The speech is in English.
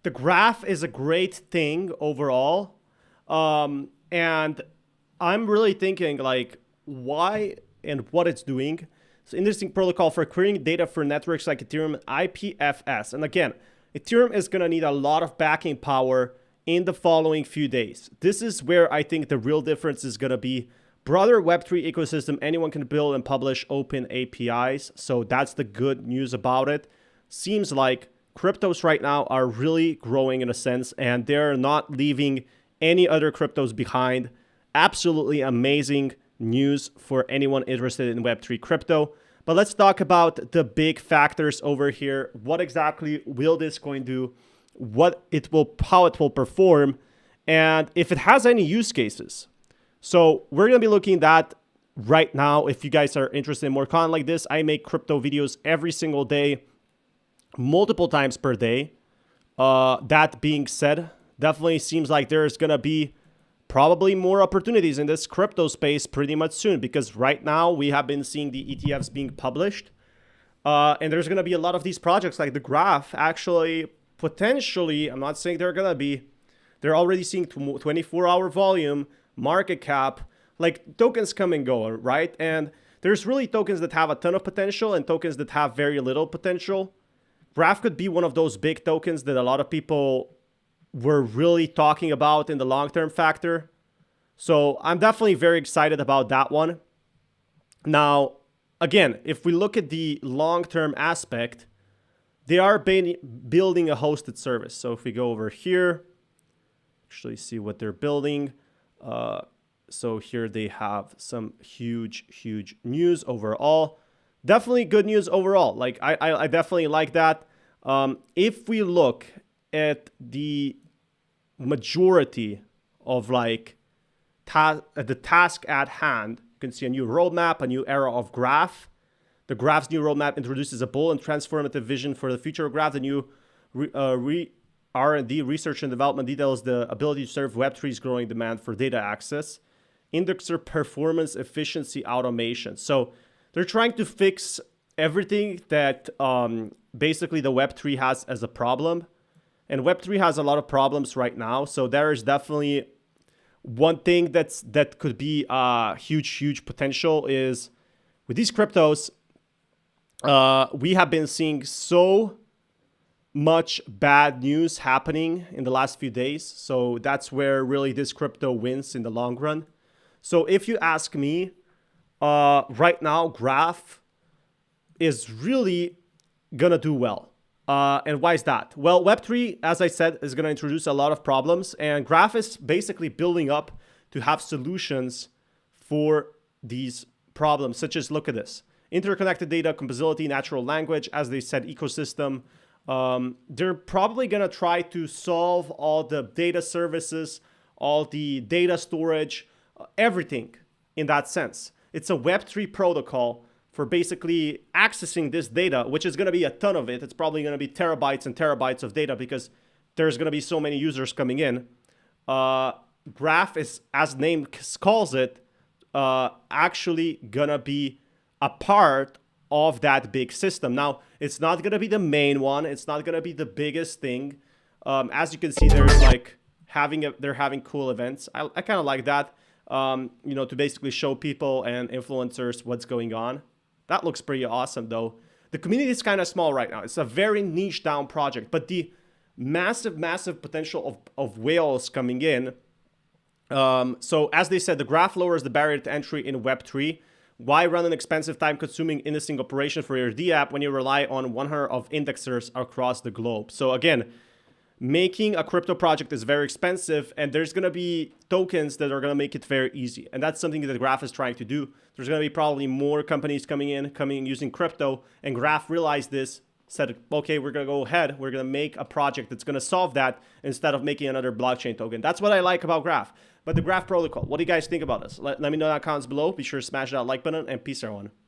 the graph is a great thing overall. And I'm really thinking like why and what it's doing. It's an interesting protocol for querying data for networks like Ethereum IPFS. And again, Ethereum is going to need a lot of backing power in the following few days. This is where I think the real difference is going to be. Broader Web3 ecosystem, anyone can build and publish open APIs. So that's the good news about it. Seems like cryptos right now are really growing in a sense, and they're not leaving any other cryptos behind. Absolutely amazing news for anyone interested in Web3 crypto. But let's talk about the big factors over here. What exactly will this coin do? How it will perform, and if it has any use cases. So we're going to be looking at that right now. If you guys are interested in more content like this, I make crypto videos every single day, multiple times per day. That being said, definitely seems like there's going to be probably more opportunities in this crypto space pretty much soon, because right now we have been seeing the ETFs being published. And there's going to be a lot of these projects like the Graph actually potentially, I'm not saying they're going to be, they're already seeing 24-hour volume, market cap, like tokens come and go, right? And there's really tokens that have a ton of potential and tokens that have very little potential. Graph could be one of those big tokens that a lot of people were really talking about in the long-term factor. So I'm definitely very excited about that one. Now, again, if we look at the long-term aspect, they are building a hosted service. So if we go over here, actually see what they're building. So here they have some huge news overall. Definitely good news overall. Like I definitely like that. If we look at the majority of like the task at hand, you can see a new roadmap, a new era of Graph. The Graph's new roadmap introduces a bold and transformative vision for the future of Graph. The new R&D, research and development, details the ability to serve Web3's growing demand for data access, indexer performance, efficiency, automation. So they're trying to fix everything that basically the Web3 has as a problem. And Web3 has a lot of problems right now. So there is definitely one thing that could be huge potential is with these cryptos, we have been seeing so much bad news happening in the last few days. So that's where really this crypto wins in the long run. So if you ask me, right now, Graph is really gonna do well. And why is that? Well, Web3, as I said, is gonna introduce a lot of problems, and Graph is basically building up to have solutions for these problems, such as, look at this, interconnected data, composability, natural language, as they said, ecosystem. They're probably going to try to solve all the data services, all the data storage, everything in that sense. It's a Web3 protocol for basically accessing this data, which is going to be a ton of it. It's probably going to be terabytes and terabytes of data because there's going to be so many users coming in. Graph is, as the name calls it, actually going to be a part of that big system. Now, it's not going to be the main one. It's not going to be the biggest thing. As you can see, there's like they're having cool events. I kind of like that, to basically show people and influencers what's going on. That looks pretty awesome, though. The community is kind of small right now. It's a very niche down project, but the massive potential of whales coming in. So as they said, the Graph lowers the barrier to entry in Web3. Why run an expensive, time-consuming indexing operation for your D app when you rely on 100 of indexers across the globe? So again, making a crypto project is very expensive, and there's going to be tokens that are going to make it very easy. And that's something that Graph is trying to do. There's going to be probably more companies coming in using crypto, and Graph realized this, said, okay, we're going to go ahead. We're going to make a project that's going to solve that instead of making another blockchain token. That's what I like about Graph. But the Graph protocol, what do you guys think about this? Let me know in the comments below. Be sure to smash that like button, and peace, everyone.